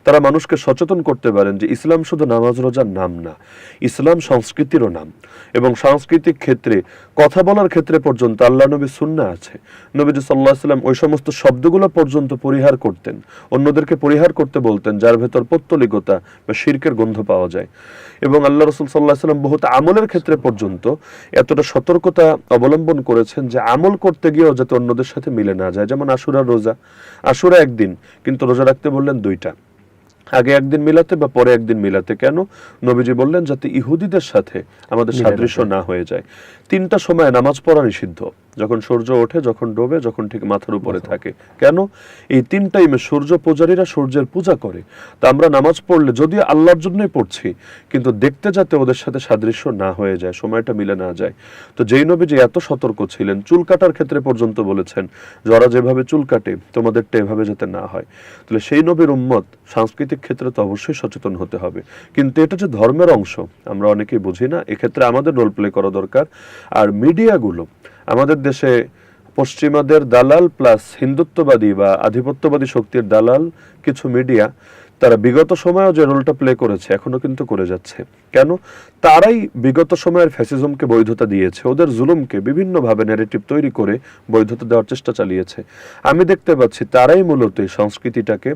তারা মানুষকে সচেতন করতে পারেন যে ইসলাম শুধু নামাজ রোজার নাম না, ইসলাম সংস্কৃতিরও নাম। এবং সাংস্কৃতিক ক্ষেত্রে কথা বলার ক্ষেত্রে পর্যন্ত আল্লাহ নবী সুন্নাহ আছে। নবীজি সাল্লাল্লাহু আলাইহি ওয়াসাল্লাম ওই সমস্ত শব্দগুলো পর্যন্ত পরিহার করতেন, অন্যদেরকে পরিহার করতে বলতেন যার ভেতর পৌত্তলিকতা বা শিরকের গন্ধ পাওয়া যায়। এবং আল্লাহ রাসূল সাল্লাল্লাহু আলাইহি ওয়াসাল্লাম বহুত আমলের ক্ষেত্রে পর্যন্ত এতটা সতর্কতা অবলম্বন করেছেন যে আমল করতে গিয়েও যাতে অন্যদের সাথে মিলে না যায়। যেমন আশুরার রোজা, আশুরা একদিন, কিন্তু রোজা রাখতে বললেন 2টা, আগে একদিন মিলাতে বা পরে একদিন মিলাতে। কেন? নবীজি বললেন যাতে ইহুদিদের সাথে আমাদের সাদৃশ্য না হয়ে যায়। 3টা সময় নামাজ পড়া নিষিদ্ধ, যখন সূর্য ওঠে, যখন ডোবে, যখন ঠিক মাথার উপরে থাকে। কেন? এই 3 টাইমে সূর্য পূজারীরা সূর্যের পূজা করে। তা আমরা নামাজ পড়লে যদিও আল্লাহর জন্যই পড়ছি, কিন্তু দেখতে যাতে ওদের সাথে সাদৃশ্য না হয়ে যায়, সময়টা মিলে না যায়। তো যেই নবীজি এত সতর্ক ছিলেন, চুল কাটার ক্ষেত্রে পর্যন্ত বলেছেন যারা যেভাবে চুল কাটে তোমাদেরটা এভাবে যাতে না হয়। তাহলে সেই নবীর উম্মত সাংস্কৃতিক ক্ষেত্রে তো অবশ্যই সচেতন হতে হবে। কিন্তু এটা যে ধর্মের অংশ আমরা অনেকেই বুঝি না, এক্ষেত্রে আমাদের রোল প্লে করা দরকার। আর মিডিয়াগুলো আমাদের দেশে পশ্চিমাদের দালাল প্লাস হিন্দুত্ববাদী বা আধিপত্যবাদী শক্তির দালাল কিছু মিডিয়া, তারা বিগত সময়েও যে রোলটা প্লে করেছে এখনো কিন্তু করে যাচ্ছে। কেন? তারাই বিগত সময়ের ফ্যাসিজমকে বৈধতা দিয়েছে, ওদের জুলুমকে বিভিন্নভাবে ন্যারেটিভ তৈরি করে বৈধতা দেওয়ার চেষ্টা চালিয়েছে। আমি দেখতে পাচ্ছি তারাই মূলত এই সংস্কৃতিটাকে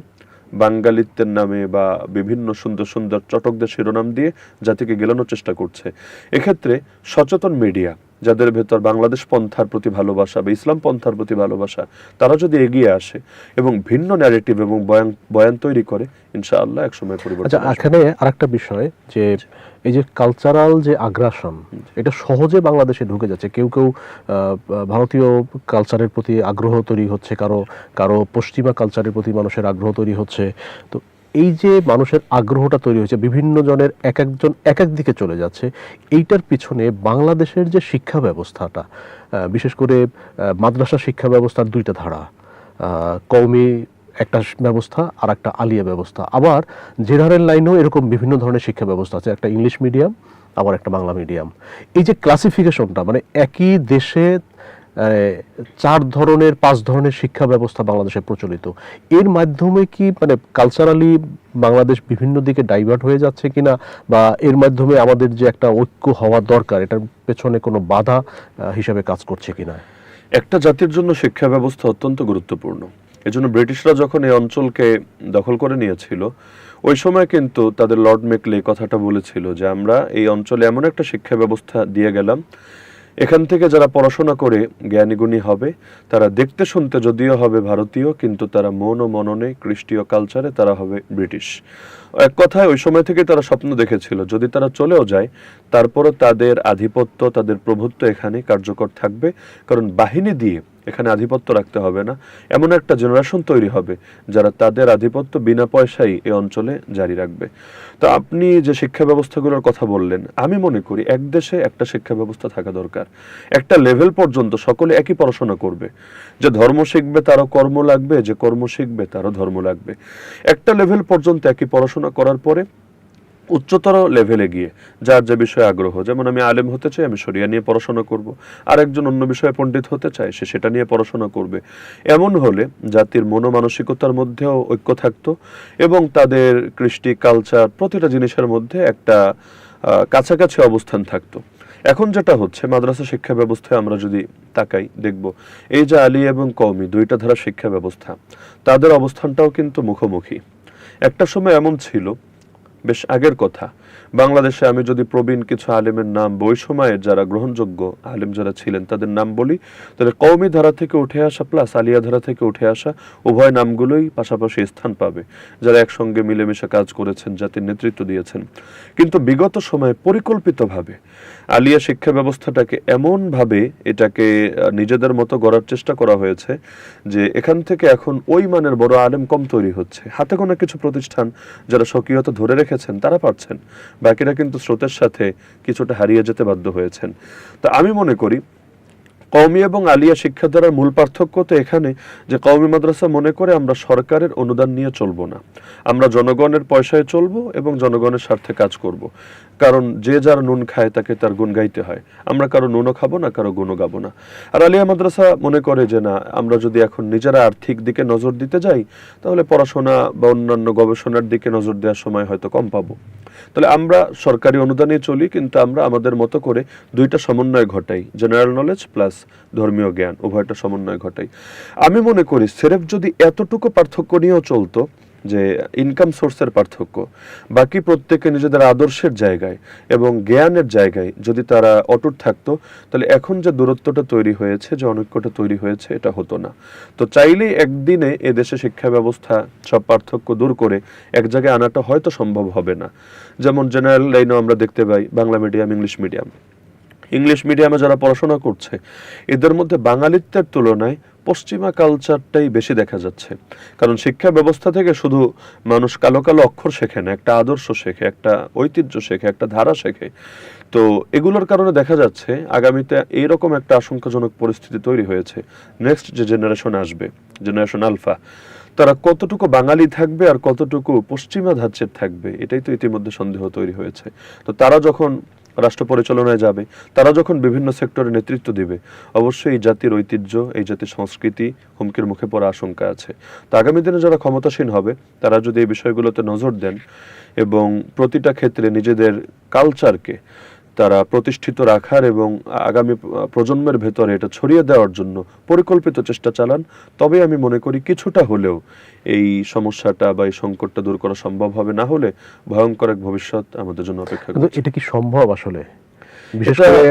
বাঙালিত্বের নামে বা বিভিন্ন সুন্দর সুন্দর চটকদের শিরোনাম দিয়ে জাতিকে গেলানোর চেষ্টা করছে। এক্ষেত্রে সচেতন মিডিয়া, যাদের ভেতর বাংলাদেশ পন্থার প্রতি ভালোবাসা বা ইসলাম পন্থার প্রতি ভালোবাসা, তারা যদি এগিয়ে আসে এবং ভিন্ন ন্যারেটিভ এবং বয়ান তৈরি করে, ইনশাআল্লাহ একসময় পরিবর্তন
আচ্ছা,
আসবে।
এখানে আরেকটা বিষয় যে এই যে কালচারাল যে আগ্রাসন, এটা সহজে বাংলাদেশে ঢুকে যাচ্ছে। কেউ কেউ ভারতীয় কালচারের প্রতি আগ্রহ তৈরি হচ্ছে, কারো কারো পশ্চিমা কালচারের প্রতি মানুষের আগ্রহ তৈরি হচ্ছে। তো এই যে মানুষের আগ্রহটা তৈরি হয়েছে, বিভিন্ন জনের এক একজন এক এক দিকে চলে যাচ্ছে, এইটার পিছনে বাংলাদেশের যে শিক্ষা ব্যবস্থাটা, বিশেষ করে মাদ্রাসা শিক্ষা ব্যবস্থার দুইটা ধারা, কওমি একটা ব্যবস্থা আর একটা আলিয়া ব্যবস্থা, আবার জেনারেল লাইনেও এরকম বিভিন্ন ধরনের শিক্ষা ব্যবস্থা আছে, একটা ইংলিশ মিডিয়াম আবার একটা বাংলা মিডিয়াম। এই যে ক্লাসিফিকেশনটা, মানে একই দেশে 4 ধরনের 5 ধরনের শিক্ষা ব্যবস্থা বাংলাদেশে প্রচলিত, এর মাধ্যমে কি মানে কালচারালি বাংলাদেশ বিভিন্ন দিকে ডাইভার্ট হয়ে যাচ্ছে কিনা, বা এর মাধ্যমে আমাদের যে একটা ঐক্য হওয়া দরকার, এটার পেছনে কোনো বাধা হিসাবে কাজ করছে কিনা?
একটা জাতির জন্য শিক্ষা ব্যবস্থা অত্যন্ত গুরুত্বপূর্ণ। এজন্য ব্রিটিশরা যখন এই অঞ্চলকে দখল করে নিয়েছিল, ওই সময় কিন্তু তাদের লর্ড মেকলে কথাটা বলেছিল যে আমরা এই অঞ্চলে এমন একটা শিক্ষা ব্যবস্থা দিয়ে গেলাম, এখান থেকে যারা পড়াশোনা করে জ্ঞানীগুণী হবে, তারা দেখতে শুনতে যদিও হবে ভারতীয়, কিন্তু তারা মন ও মননে, কৃষ্টিয় কালচারে তারা হবে ব্রিটিশ। এক কথায় ওই সময় থেকে তারা স্বপ্ন দেখেছিল যদি তারা চলেও যায়, তারপরও তাদের আধিপত্য, তাদের প্রভুত্ব এখানে কার্যকর থাকবে, কারণ বাহিনী দিয়ে এখানে আধিপত্য রাখতে হবে না। এমন একটা জেনারেশন তৈরি হবে যারা তাদের আধিপত্য বিনা পয়সায় এই অঞ্চলে জারি রাখবে। তো আপনি যে শিক্ষা ব্যবস্থাগুলোর কথা বললেন, আমি মনে করি এক দেশে একটা শিক্ষা ব্যবস্থা থাকা দরকার। একটা লেভেল পর্যন্ত সকলে একই পড়াশোনা করবে, যে ধর্ম শিখবে তারও কর্ম লাগবে, যে কর্ম শিখবে তারও ধর্ম লাগবে। একটা লেভেল পর্যন্ত একই পড়াশোনা করার পরে উচ্চতর লেভেলে গিয়ে যার যে বিষয়ে আগ্রহ, যেমন আমি আলেম হতে চাই, আমি শরিয়া নিয়ে পড়াশোনা করব, আরেকজন অন্য বিষয়ে পণ্ডিত হতে চায়, সে সেটা নিয়ে পড়াশোনা করবে। এমন হলে জাতির মনোমানসিকতার মধ্যেও ঐক্য থাকতো এবং তাদের কৃষ্টি, কালচার, প্রতিটা জিনিসের মধ্যে একটা কাছাকাছি অবস্থান থাকতো। এখন যেটা হচ্ছে, মাদ্রাসা শিক্ষা ব্যবস্থায় আমরা যদি তাকাই, দেখব এই যে আলী এবং কওমি দুইটা ধারা শিক্ষা ব্যবস্থা, তাদের অবস্থানটাও কিন্তু মুখোমুখি। একটা সময় এমন ছিল, বেশ আগের কথা, বাংলাদেশে আমি যদি প্রবীণ কিছু আলেমের নাম, ওই সময়ের যারা গ্রহণযোগ্য আলেম যারা ছিলেন তাদের নাম বলি, তাহলে কওমি ধারা থেকে উঠে আসা প্লাস আলিয়া ধারা থেকে উঠে আসা উভয় নামগুলোই পাশাপাশি স্থান পাবে, যারা একসঙ্গে মিলেমিশে কাজ করেছেন, জাতির নেতৃত্ব দিয়েছেন। কিন্তু বিগত সময়ে পরিকল্পিতভাবে আলিয়া শিক্ষা ব্যবস্থাটাকে এমনভাবে এটাকে নিজেদের মতো গড়ার চেষ্টা করা হয়েছে যে এখান থেকে এখন ওই মানের বড় আলেম কম তৈরি হচ্ছে। হাতে গোনা কিছু প্রতিষ্ঠান যারা স্বকীয়তা ধরে রেখেছেন তারা পারছেন, বাকিরা কিন্তু স্রোতের সাথে কিছুটা হারিয়ে যেতে বাধ্য হয়েছেন। তো আমি মনে করি কওমি এবং আলিয়া শিক্ষাধারার মূল পার্থক্য তো এখানে যে কওমি মাদ্রাসা মনে করে আমরা সরকারের অনুদান নিয়ে চলবো না, আমরা জনগণের পয়সায় চলবো এবং জনগণের স্বার্থে কাজ করব। কারণ যে যার নুন খায় তাকে তার গুণ গাইতে হয়, আমরা কারো নুনও খাবো না, কারো গুণও গাবো না। আর আলিয়া মাদ্রাসা মনে করে যে না, আমরা যদি এখন নিজেরা আর্থিক দিকে নজর দিতে যাই, তাহলে পড়াশোনা বা অন্যান্য গবেষণার দিকে নজর দেওয়ার সময় হয়তো কম পাবো। তাহলে আমরা সরকারি অনুদানে চলি, কিন্তু আমরা আমাদের মতো করে দুইটা সমন্বয় ঘটাই, জেনারেল নলেজ প্লাস ধর্মীয় জ্ঞান, উভয়টা সমন্বয় ঘটাই। আমি মনে করি সেরেফ যদি এতটুকু পার্থক্য নিয়েও চলতো, যে ইনকাম সোর্সের পার্থক্য, বাকি প্রত্যেকে নিজেদের আদর্শের জায়গায় এবং জ্ঞানের জায়গায় যদি তারা অটুট থাকতো, তাহলে এখন যে দূরত্বটা তৈরি হয়েছে, যে অনৈক্যটা তৈরি হয়েছে, এটা হতো না। তো চাইলেই একদিনে এদেশে শিক্ষা ব্যবস্থা সব পার্থক্য দূর করে এক জায়গায় আনাটা হয়তো সম্ভব হবে না। যেমন জেনারেল লাইনেও আমরা দেখতে পাই Bangla medium, English medium. English মিডিয়ামে যারা পড়াশোনা করছে, এদের মধ্যে বাঙালিত্বের তুলনায় পশ্চিমা কালচারটাই বেশি দেখা যাচ্ছে। কারণ শিক্ষা ব্যবস্থা থেকে শুধু মানুষ কালো কালো অক্ষর শেখে না, একটা আদর্শ শেখে, একটা ঐতিহ্য শেখে, একটা ধারা শেখে। তো এগুলোর কারণে দেখা যাচ্ছে আগামীতে এইরকম একটা আশঙ্কাজনক পরিস্থিতি তৈরি হয়েছে। নেক্সট যে জেনারেশন আসবে, জেনারেশন আলফা, তারা কতটুকু বাঙালি থাকবে আর কতটুকু পশ্চিমা ধাঁচের থাকবে, এটাই তো ইতিমধ্যে সন্দেহ তৈরি হয়েছে। তো তারা যখন রাষ্ট্র পরিচালনায় যাবে, তারা যখন বিভিন্ন সেক্টরে নেতৃত্ব দিবে, অবশ্যই এই জাতির ঐতিহ্য, এই জাতির সংস্কৃতি হুমকির মুখে পড়ার আশঙ্কা আছে। তো আগামী দিনে যারা ক্ষমতাসীন হবে, তারা যদি এই বিষয়গুলোতে নজর দেন এবং প্রতিটা ক্ষেত্রে নিজেদের কালচারকে তারা প্রতিষ্ঠিত রাখার এবং আগামী প্রজন্মের ভেতরে এটা ছড়িয়ে দেওয়ার জন্য পরিকল্পিত চেষ্টা চালান, তবে আমি মনে করি কিছুটা হলেও এই সমস্যাটা বা এই সংকটটা দূর করা সম্ভব হবে। না হলে ভয়ঙ্কর এক ভবিষ্যৎ আমাদের জন্য অপেক্ষা
কিন্তু
করছে।
এটা কি সম্ভব আসলে? বিশেষ করে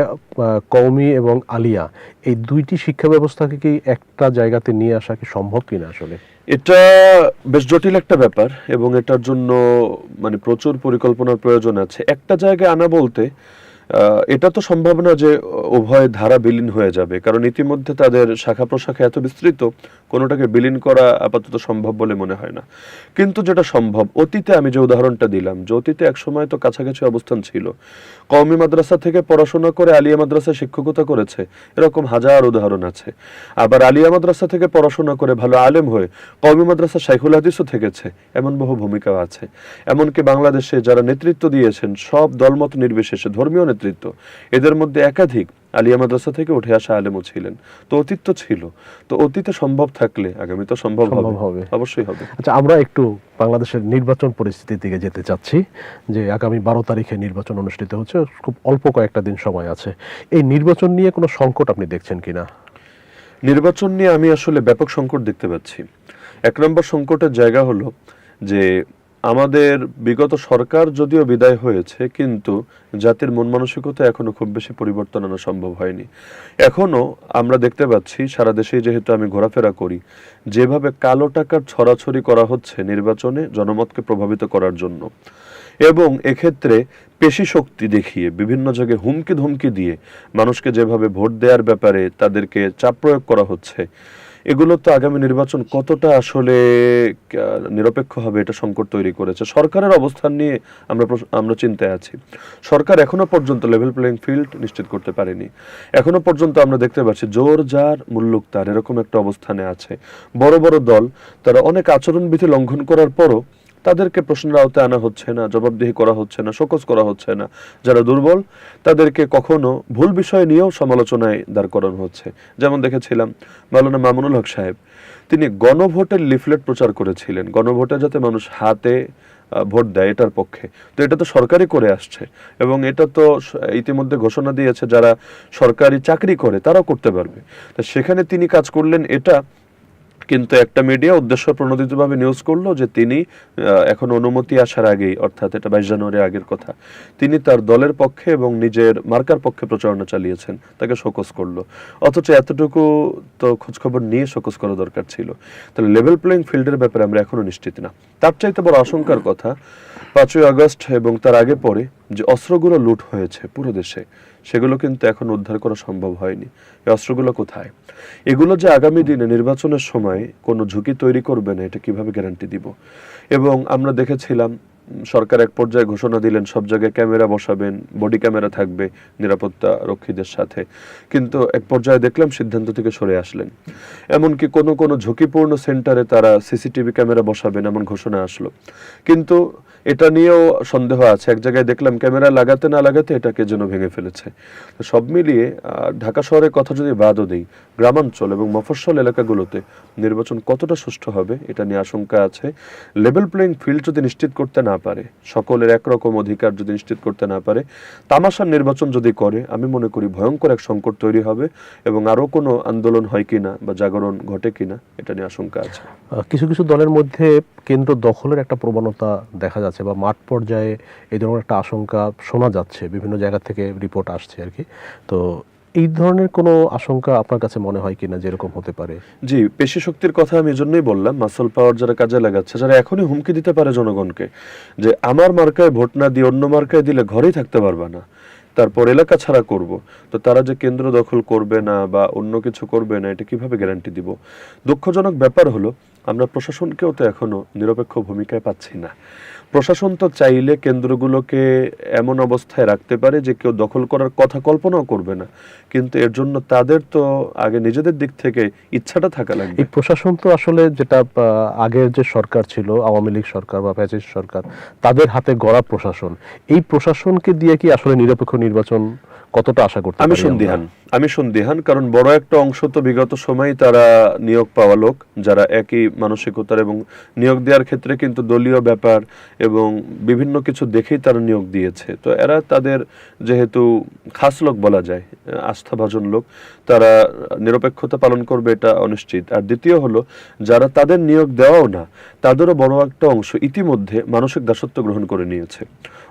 কওমি এবং আলিয়া এই দুইটি শিক্ষা ব্যবস্থাকে কি একটা জায়গাতে নিয়ে আসা কি সম্ভব কিনা আসলে?
এটা বেশ জটিল একটা ব্যাপার এবং এটার জন্য মানে প্রচুর পরিকল্পনার প্রয়োজন আছে। একটা জায়গায় আনা বলতে এটা তো সম্ভব না যে উভয় ধারা বিলীন হয়ে যাবে, কারণ ইতিমধ্যে তাদের শাখা প্রশাখা এত বিস্তৃত, কোনোটাকে বিলীন করা আপাতত সম্ভব বলে মনে হয় না। কিন্তু যেটা সম্ভব, অতীতে আমি যে উদাহরণটা দিলাম, যে অতীতে এক সময় তো কাছাকাছি অবস্থান ছিল, কওমি মাদ্রাসা থেকে পড়াশোনা করে আলিয়া মাদ্রাসায় শিক্ষকতা করেছে, এরকম হাজার উদাহরণ আছে। আবার আলিয়া মাদ্রাসা থেকে পড়াশোনা করে ভালো আলেম হয়ে কওমি মাদ্রাসা শাইখুল হাদিসও থেকেছে, এমন বহু ভূমিকাও আছে। এমনকি বাংলাদেশে যারা নেতৃত্ব দিয়েছেন সব দলমত নির্বিশেষে, ধর্মীয় নেতৃত্ব, এদের মধ্যে একাধিক আলিয়া মাদ্রাসা থেকে উঠে আসা আলেমও ছিলেন। তো অতীত তো ছিল, তো অতীতে সম্ভব থাকলে আগামী তো সম্ভব হবে, অবশ্যই হবে।
আচ্ছা, আমরা একটু বাংলাদেশের নির্বাচন পরিস্থিতির দিকে যেতে চাচ্ছি, যে আগামী 12 তারিখে নির্বাচন অনুষ্ঠিত হচ্ছে, খুব অল্প কয়েকটা দিন সময় আছে। এই নির্বাচন নিয়ে কোনো সংকট আপনি দেখছেন কিনা?
নির্বাচন নিয়ে আমি আসলে ব্যাপক সংকট দেখতে পাচ্ছি। এক নম্বর সংকটের জায়গা হলো যে আমাদের বিগত সরকার যদিও বিদায় হয়েছে, কিন্তু জাতির মন মানসিকতা এখনো খুব বেশি পরিবর্তন আনা সম্ভব হয়নি। এখনো আমরা দেখতে পাচ্ছি, সারা দেশেই যেহেতু আমি ঘোরাফেরা করি, যেভাবে কালো টাকার ছড়াছড়ি করা হচ্ছে নির্বাচনে জনমতকে প্রভাবিত করার জন্য, এবং এক্ষেত্রে পেশি শক্তি দেখিয়ে বিভিন্ন জায়গায় হুমকি ধমকি দিয়ে মানুষকে যেভাবে ভোট দেওয়ার ব্যাপারে তাদেরকে চাপ প্রয়োগ করা হচ্ছে, এগুলো তো আগামী নির্বাচন কতটা আসলে নিরপেক্ষ হবে এটা সংকট তৈরি করেছে। সরকারের অবস্থান নিয়ে আমরা চিন্তায় আছি। সরকার এখনো পর্যন্ত লেভেল প্লেইং ফিল্ড নিশ্চিত করতে পারেনি। এখনো পর্যন্ত আমরা দেখতে পাচ্ছি জোর যার মুল্লুক তার, এরকম একটা অবস্থানে আছে। বড় বড় দল তারা অনেক আচরণবিধি লঙ্ঘন করার পরও তাদেরকে প্রশ্নের আওতায় আনা হচ্ছে না, জবাবদিহি করা হচ্ছে না, শোকজ করা হচ্ছে না। যারা দুর্বল তাদেরকে কখনো ভুল বিষয় নিয়েও সমালোচনায় দাঁড় করানো হচ্ছে। যেমন দেখেছিলাম মাওলানা মামুনুল হক সাহেব, তিনি গণভোটের লিফলেট প্রচার করেছিলেন, গণভোটে যাতে মানুষ হাতে ভোট দেয় এটার পক্ষে। তো এটা তো সরকারই করে আসছে, এবং এটা তো ইতিমধ্যে ঘোষণা দিয়েছে যারা সরকারি চাকরি করে তারাও করতে পারবে। তো সেখানে তিনি কাজ করলেন এটা, কিন্তু একটা মিডিয়া উদ্দেশ্য প্রণোদিতভাবে নিউজ করলো যে তিনি এখন অনুমতি আসার আগেই, অর্থাৎ এটা 22 জানুয়ারি আগের কথা, তিনি তার দলের পক্ষে এবং নিজের মার্কার পক্ষে প্রচারণা চালিয়েছেন, তাকে শোকজ করলো। অথচ এতটুকু তো খোঁজখবর নিয়ে শোকজ করা দরকার ছিল। তাহলে লেভেল প্লেইং ফিল্ডের ব্যাপারে আমরা এখনো নিশ্চিত না। তার চাইতে বড় আশঙ্কার কথা, 5ই আগস্ট এবং তার আগে পরে যে অস্ত্রগুলো লুট হয়েছে পুরো দেশে, সেগুলো কিন্তু এখন উদ্ধার করা সম্ভব হয়নি। এই অস্ত্রগুলো কোথায়? এগুলো যে আগামী দিনে নির্বাচনের সময় কোনো ঝুঁকি তৈরি করবে না, এটা কিভাবে গ্যারান্টি দিব? এবং আমরা দেখেছিলাম সরকার এক পর্যায়ে ঘোষণা দিলেন সব জায়গায় ক্যামেরা বসাবেন, বডি ক্যামেরা থাকবে নিরাপত্তা রক্ষীদের সাথে, কিন্তু এক পর্যায়ে দেখলাম সিদ্ধান্ত থেকে সরে আসলেন। এমনকি কোনো ঝুঁকিপূর্ণ সেন্টারে তারা সিসিটিভি ক্যামেরা বসাবেন এমন ঘোষণা আসলো, কিন্তু এটা নিয়েও সন্দেহ আছে। এক জায়গায় দেখলাম ক্যামেরা লাগাতে না লাগাতে এটাকে যেন ভেঙে ফেলেছে। সব মিলিয়ে ঢাকা শহরের কথা যদি বাদও দেই, গ্রামাঞ্চল এবং মফস্বল এলাকাগুলোতে নির্বাচন কতটা সুষ্ঠু হবে এটা নিয়ে আশঙ্কা আছে। লেভেল প্লেইং ফিল্ড যদি নিশ্চিত করতে না পারে, সকলের একরকম অধিকার যদি নিশ্চিত করতে না পারে, তামাশার নির্বাচন যদি করে, আমি মনে করি ভয়ঙ্কর এক সংকট তৈরি হবে, এবং আরও কোনো আন্দোলন হয় কিনা বা জাগরণ ঘটে কিনা এটা নিয়ে আশঙ্কা আছে।
কিছু কিছু দলের মধ্যে কেন্দ্র দখলের একটা প্রবণতা দেখা যাচ্ছে, বা মাঠ পর্যায়ে এই ধরনের একটা আশঙ্কা শোনা যাচ্ছে, বিভিন্ন জায়গা থেকে রিপোর্ট আসছে আর কি। তো এই ধরনের কোনো আশঙ্কা আপনার কাছে মনে হয় কিনা যেরকম হতে পারে?
জি, পেশি শক্তির কথা আমি এজন্যই বললাম, মাসল পাওয়ার যারা কাজে লাগাচ্ছে, যারা এখনই হুমকি দিতে পারে জনগণকে যে আমার মার্কায় ভোট না দিয়ে অন্য মার্কায় দিলে ঘরেই থাকতে পারবে না, তারপর এলাকা ছাড়া করব, তো তারা যে কেন্দ্র দখল করবে না বা অন্য কিছু করবে না, এটা কিভাবে গ্যারান্টি দিব? দুঃখজনক ব্যাপার হলো আমরা প্রশাসনকেও তো এখনো নিরপেক্ষ ভূমিকায় পাচ্ছি না। প্রশাসন তো চাইলে কেন্দ্রগুলোকে এমন অবস্থায় রাখতে পারে যে কেউ দখল করার কথা কল্পনাও করবে না, কিন্তু এর জন্য তাদের তো আগে নিজেদের দিক থেকে ইচ্ছাটা থাকা লাগবে।
এই প্রশাসন তো আসলে যেটা আগের যে সরকার ছিল, আওয়ামী লীগ সরকার বা ফ্যাসিস্ট সরকার, তাদের হাতে গড়া প্রশাসন। এই প্রশাসনকে দিয়ে কি আসলে নিরপেক্ষ নির্বাচন কতটা আশা করতে
আমি
পারি
সন্দিহান কারণ বড় একটা অংশ তো বিগত সময় তারা নিয়োগ পাওয়া লোক, যারা একই মানসিকতার, এবং নিয়োগ দেওয়ার ক্ষেত্রে কিন্তু দলীয় ব্যাপার এবং বিভিন্ন কিছু দেখেই তারা নিয়োগ দিয়েছে। তো এরা তাদের যেহেতু খাস লোক বলা যায়, আস্থাভাজন লোক, তারা নিরপেক্ষতা পালন করবে এটা অনিশ্চিত। আর দ্বিতীয় হলো, যারা তাদের নিয়োগ দেওয়াও না, তাদেরও বড় একটা অংশ ইতিমধ্যে মানসিক দাসত্ব গ্রহণ করে নিয়েছে।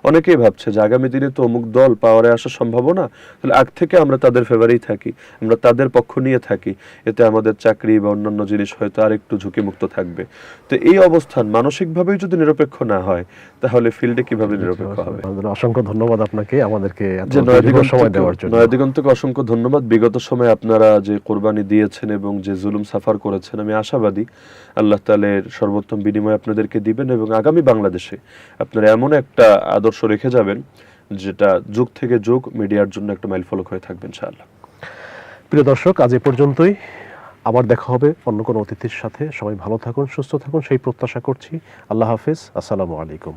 অনেকেই ভাবছে যে আগামী দিনে তো অমুক দল পাওয়ারে আসার সম্ভাবনা, তাহলে আগ থেকে আমরা তাদের ফেভারেই থাকি, আমরা তাদের পক্ষ নিয়ে থাকি, এতে আমাদের চাকরি বা অন্যান্য জিনিস হয়তো আর একটু ঝুঁকিমুক্ত থাকবে। তো এই অবস্থান মানসিকভাবেই যদি নিরপেক্ষ না হয়, তাহলে ফিল্ডে কিভাবে নিরপেক্ষ হবে?
অসংখ্য ধন্যবাদ আপনাকে আমাদেরকে এত
যে
দীর্ঘ সময় দেওয়ার জন্য।
নয়াদিগন্তকে অসংখ্য ধন্যবাদ। বিগত সময়ে আপনারা যে কোরবানি দিয়েছেন এবং যে জুলুম সাফার করেছেন, আমি আশাবাদী আল্লাহ তাআলার সর্বোত্তম বিনিময় আপনাদেরকে দিবেন এবং আগামী বাংলাদেশে আপনারা এমন একটা আদর্শ রেখে যাবেন যেটা যুগ থেকে যুগ মিডিয়ার জন্য একটা মাইলফলক হয়ে থাকবে ইনশাআল্লাহ।
প্রিয় দর্শক, আজ এ পর্যন্তই। আবার দেখা হবে অন্য কোনো অতিথির সাথে। সবাই ভালো থাকুন, সুস্থ থাকুন সেই প্রত্যাশা করছি। আল্লাহ হাফেজ, আসসালামু আলাইকুম।